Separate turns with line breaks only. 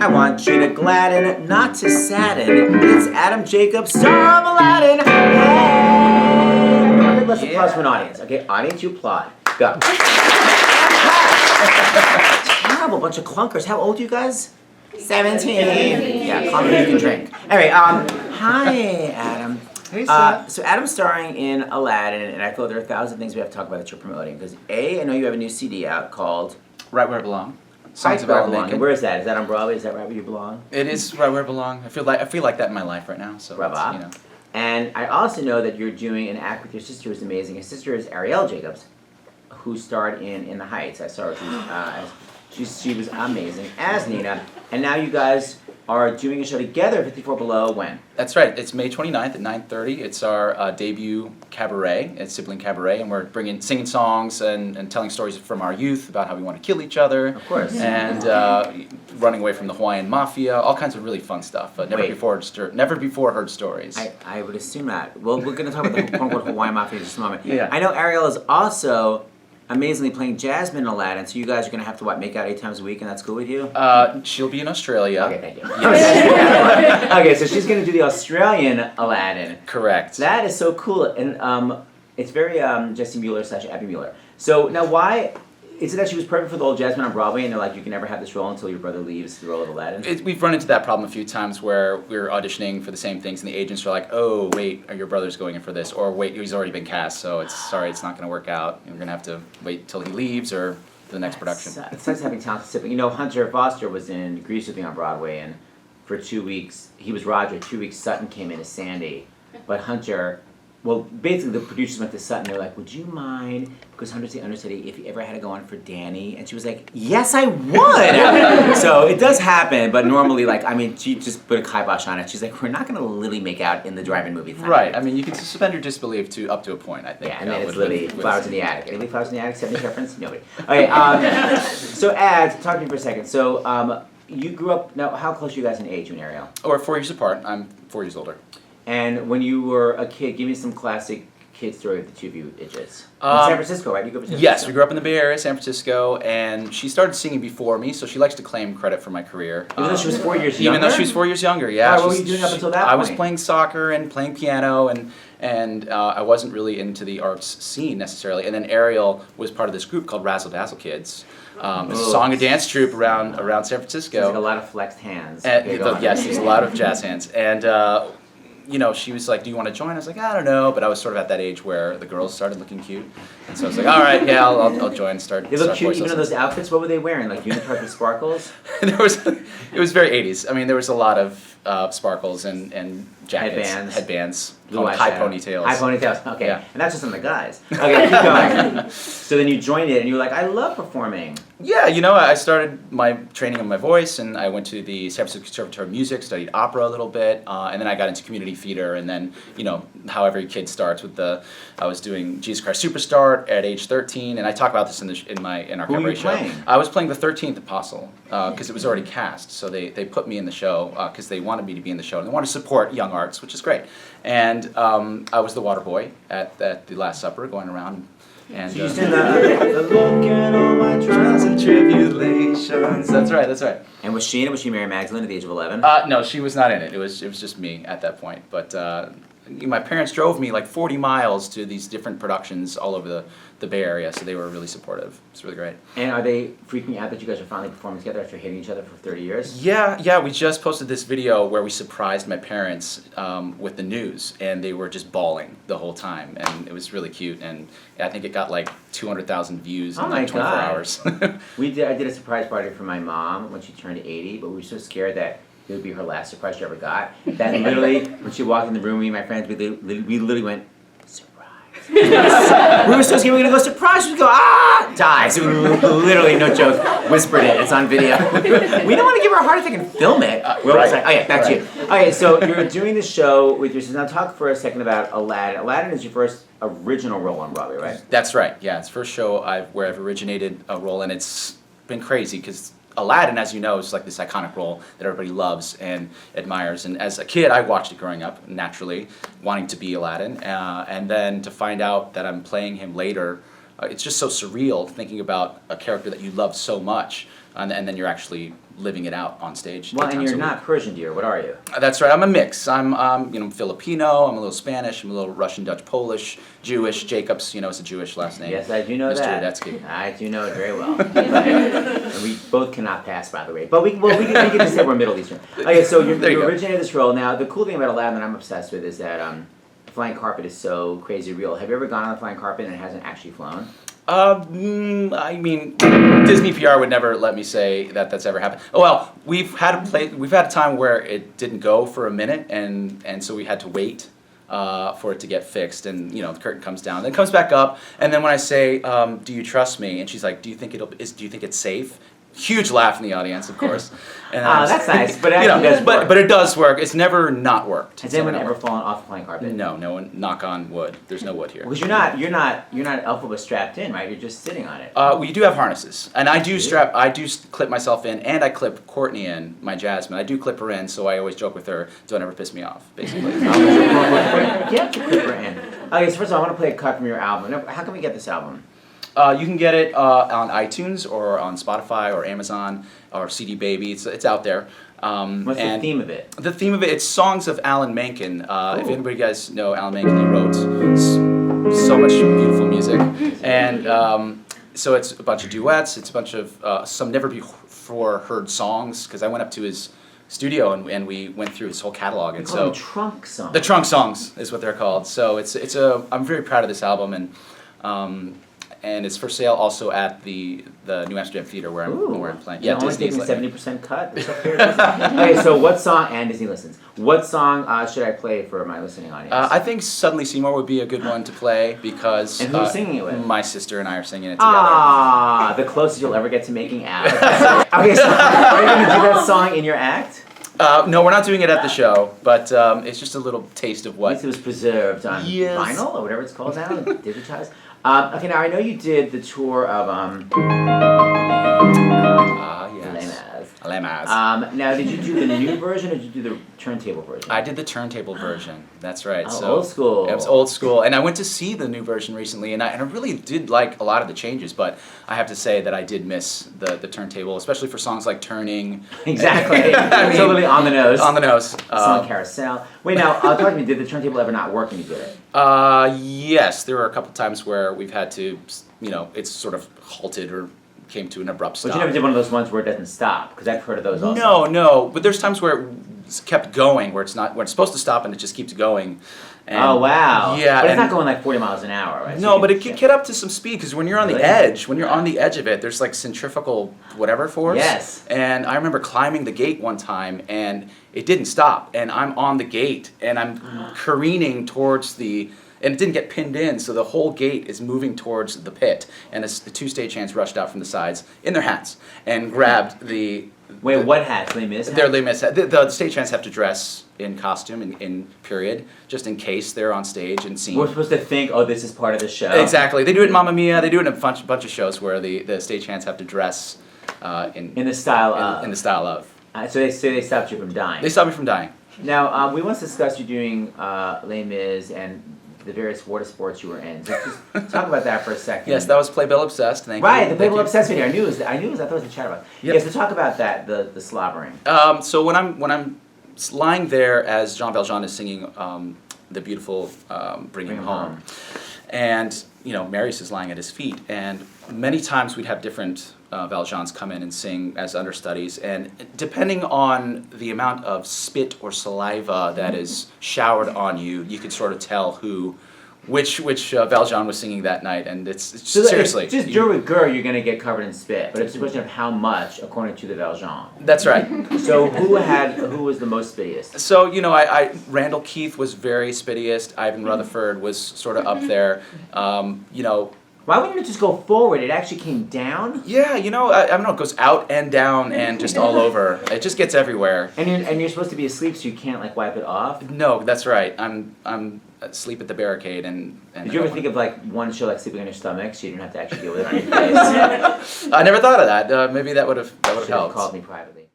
I want you to gladden, not to sadden. It's Adam Jacobs, star of Aladdin. Hey! Let's applause for an audience. Okay, audience, you applaud. Go. Terrible bunch of clunkers. How old are you guys? 17. Yeah, clunkers you can drink. Anyway, hi, Adam.
Hey, Seth.
So Adam's starring in Aladdin, and I feel there are 1,000 things we have to talk about that you're promoting. Because I know you have a new CD out called
Right Where It Belong.
Songs About Belong. And where is that? Is that on Broadway? Is that right where you belong?
It is right where it belong. I feel like that in my life right now. So
Bravo.
you know.
And I also know that you're doing an act with your sister who's amazing. Your sister is Ariel Jacobs, who starred in The Heights. I saw her. She was amazing as Nina. And now you guys are doing a show together, 54 Below, when?
That's right. It's May 29th at 9:30. It's our debut cabaret. It's sibling cabaret, and we're singing songs and telling stories from our youth about how we want to kill each other.
Of course.
And running away from the Hawaiian mafia. All kinds of really fun stuff. Never before heard stories.
I would assume that. Well, we're going to talk about the quote-unquote Hawaiian Mafia in just a moment.
Yeah.
I know Ariel is also amazingly playing Jasmine in Aladdin, so you guys are going to have to, make out 8 times a week, and that's cool with you?
She'll be in Australia.
Okay, thank you. Yes. Okay, so she's going to do the Australian Aladdin.
Correct.
That is so cool, and it's very Jesse Mueller / Abby Mueller. So now why... Is it that she was perfect for the old Jasmine on Broadway, and they're like, you can never have this role until your brother leaves the role of Aladdin?
We've run into that problem a few times where we're auditioning for the same things, and the agents are like, "Oh, wait, your brother's going in for this," or "Wait, he's already been cast, so it's not going to work out. We're going to have to wait till he leaves or the next production."
It sucks having talented siblings. You know, Hunter Foster was in Grease with me on Broadway, and for 2 weeks he was Roger. 2 weeks Sutton came in as Sandy, but Hunter. Well, basically, the producers went to Sutton. They're like, "Would you mind?" Because Hunter said, "If you ever had to go on for Danny," and she was like, "Yes, I would." So it does happen, but normally, she just put a kibosh on it. She's like, "We're not going to literally make out in the drive-in movie."
Right. I mean, you can suspend your disbelief up to a point. I think.
Yeah, and then it's literally flowers in the attic. Anybody flowers in the attic? 70s reference? Nobody. Okay. So, Ad, talk to me for a second. So, you grew up. Now, how close are you guys in age, you and Ariel?
We're 4 years apart. I'm 4 years older.
And when you were a kid, give me some classic kid story of the two of you idiots. In San Francisco, right? You grew up in San Francisco?
Yes, we grew up in the Bay Area, San Francisco, and she started singing before me, so she likes to claim credit for my career.
Even though she was 4 years younger?
Even though she was 4 years younger, yeah.
What were you doing up until that point?
I was playing soccer and playing piano, and I wasn't really into the arts scene necessarily. And then Ariel was part of this group called Razzle Dazzle Kids. It's a song and dance troupe around San Francisco.
There's like a lot of flexed hands.
Yes, there's a lot of jazz hands. And she was like, "Do you want to join?" I was like, "I don't know," but I was sort of at that age where the girls started looking cute, and so I was like, "All right, yeah, I'll join."
They look cute, even in those outfits. What were they wearing? Like unicorns with sparkles?
It was very 80s. I mean, there was a lot of sparkles and jackets, headbands, high ponytails.
High ponytails. Okay,
yeah.
And that's just on the guys. Okay, keep going. So then you joined it, and you were like, "I love performing."
Yeah, I started my training of my voice, and I went to the San Francisco Conservatory of Music, studied opera a little bit, and then I got into community theater, and then, how every kid starts I was doing Jesus Christ Superstar at age 13, and I talk about this in our cabaret show.
Playing?
I was playing the 13th Apostle, because it was already cast, so they put me in the show, because they wanted me to be in the show, and they wanted to support young arts, which is great. And I was the water boy at the Last Supper, going around. And
so you said look at all my trials and tribulations.
That's right.
And was she Mary Magdalene at the age of 11?
No, she was not in it. It was just me at that point. But my parents drove me like 40 miles to these different productions all over the Bay Area, so they were really supportive. It's really great.
And are they freaking out that you guys are finally performing together after hating each other for 30 years?
Yeah. We just posted this video where we surprised my parents with the news, and they were just bawling the whole time, and it was really cute. And I think it got like 200,000 views in like 24 hours.
I did a surprise party for my mom when she turned 80, but we were so scared that it would be her last surprise she ever got. That literally, when she walked in the room, me and my friends, we literally went, "Surprise." We were so scared we were going to go, "Surprise." We would go, "Ah!" Die. So we literally, no joke, whispered it. It's on video. We don't want to give her a heart attack and film it. Back to you. Okay, so you're doing the show with your sister. Now talk for a second about Aladdin. Aladdin is your first original role on Broadway, right?
That's right. Yeah, it's the first show where I've originated a role, and it's been crazy because Aladdin, as you know, is like this iconic role that everybody loves and admires. And as a kid, I watched it growing up, naturally, wanting to be Aladdin. And then to find out that I'm playing him later, it's just so surreal thinking about a character that you love so much and then you're actually living it out on stage.
Well,
8
and
times
you're
a week.
not Persian, dear. What are you?
That's right. I'm a mix. I'm Filipino. I'm a little Spanish. I'm a little Russian, Dutch, Polish, Jewish. Jacobs, it's a Jewish last name.
Yes, I do know
Mr.
that.
Rudetsky.
I do know it very well. And we both cannot pass, by the way. But we can just say we're Middle Eastern. Okay, so you originated this role. Now, the cool thing about Aladdin that I'm obsessed with is that the flying carpet is so crazy real. Have you ever gone on a flying carpet and it hasn't actually flown?
I mean, Disney PR would never let me say that that's ever happened. Oh, well, we've had a time where it didn't go for a minute, and so we had to wait for it to get fixed, and the curtain comes down, then it comes back up, and then when I say, "Do you trust me?" and she's like, "Do you think it's safe?" Huge laugh in the audience, of course. And
that's nice, but it actually does work.
But it does work. It's never not worked.
Has anyone ever fallen off the flying carpet?
No one. Knock on wood. There's no wood here.
Because you're not elbow strapped in, right? You're just sitting on it.
We do have harnesses, and I do clip myself in, and I clip Courtney in, my Jasmine. I do clip her in, so I always joke with her, "Don't ever piss me off," basically.
Yeah, clip her in. Okay, so first of all, I want to play a cut from your album. Now, how can we get this album?
You can get it on iTunes or on Spotify or Amazon or CD Baby. It's out there.
What's the theme of it?
The theme of it's songs of Alan Menken. If anybody guys know Alan Menken, he wrote so much beautiful music, and so it's a bunch of duets. It's a bunch of some never before heard songs, because I went up to his studio and we went through his whole catalog. And
so trunk songs.
The trunk songs is what they're called. So I'm very proud of this album, and it's for sale also at the New Amsterdam Theater where I'm playing.
Yeah, only taking 70% cut. Okay, so what song, and Disney listens, what song should I play for my listening audience?
I think Suddenly Seymour would be a good one to play, because...
And who's singing it with?
My sister and I are singing it together.
Ah, the closest you'll ever get to making out. Okay, so are you going to do that song in your act?
No, we're not doing it at the show, but it's just a little taste of what...
At least it was preserved on vinyl, or whatever it's called now, digitized. Okay, now I know you did the tour of
Lemaz.
Now, did you do the new version or did you do the turntable version?
I did the turntable version. That's right.
Oh, old school.
It was old school, and I went to see the new version recently, and I really did like a lot of the changes. But I have to say that I did miss the turntable, especially for songs like "Turning."
Exactly. Totally on the nose.
On the nose.
Song "Carousel." Wait, now talk to me. Did the turntable ever not work when you did it?
Yes, there were a couple times where we've had to, it's sort of halted or came to an abrupt stop.
But you never did one of those ones where it doesn't stop, because I've heard of those also.
No, but there's times where it's kept going, where it's supposed to stop and it just keeps going. And
oh, wow.
Yeah.
But it's not going like 40 miles an hour, right?
No, but it can get up to some speed, because when you're on the edge, of it, there's like centrifugal whatever force.
Yes.
And I remember climbing the gate one time, and it didn't stop, and I'm on the gate, and I'm careening towards and it didn't get pinned in, so the whole gate is moving towards the pit. And the two stagehands rushed out from the sides in their hats and grabbed the...
Wait, what hats? Les Mis hats?
They're Les Mis hats. The stagehands have to dress in costume, in period, just in case they're on stage and seen.
We're supposed to think, oh, this is part of the show.
Exactly. They do it in Mamma Mia. They do it in a bunch of shows where the stagehands have to dress in
the style of.
In the style of.
So they stopped you from dying.
They stopped me from dying.
Now, we once discussed you doing Les Mis and the various water sports you were in. So just talk about that for a second.
Yes, that was Playbill Obsessed. Thank you.
Right, the Playbill Obsessed video. I knew it was. I thought it was a chat about.
Yep.
Yes, so talk about that. The slobbering.
So when I'm lying there as Jean Valjean is singing the beautiful Bring Him Home, and Marius is lying at his feet, and many times we'd have different Valjeans come in and sing as understudies, and depending on the amount of spit or saliva that is showered on you, you could sort of tell which Valjean was singing that night, and it's
so
seriously.
Just dur with gur, you're going to get covered in spit, but it's a question of how much, according to the Valjean.
That's right.
So who was the most spittiest?
So Randall Keith was very spittiest. Ivan Rutherford was sort of up there.
Why wouldn't it just go forward? It actually came down?
Yeah, I don't know, it goes out and down and just all over. It just gets everywhere.
And you're supposed to be asleep, so you can't wipe it off?
No, that's right. I'm asleep at the barricade and
did you ever think of one show like sleeping on your stomach, so you didn't have to actually deal with it on your face?
I never thought of that. Maybe that would have helped.
Called me privately.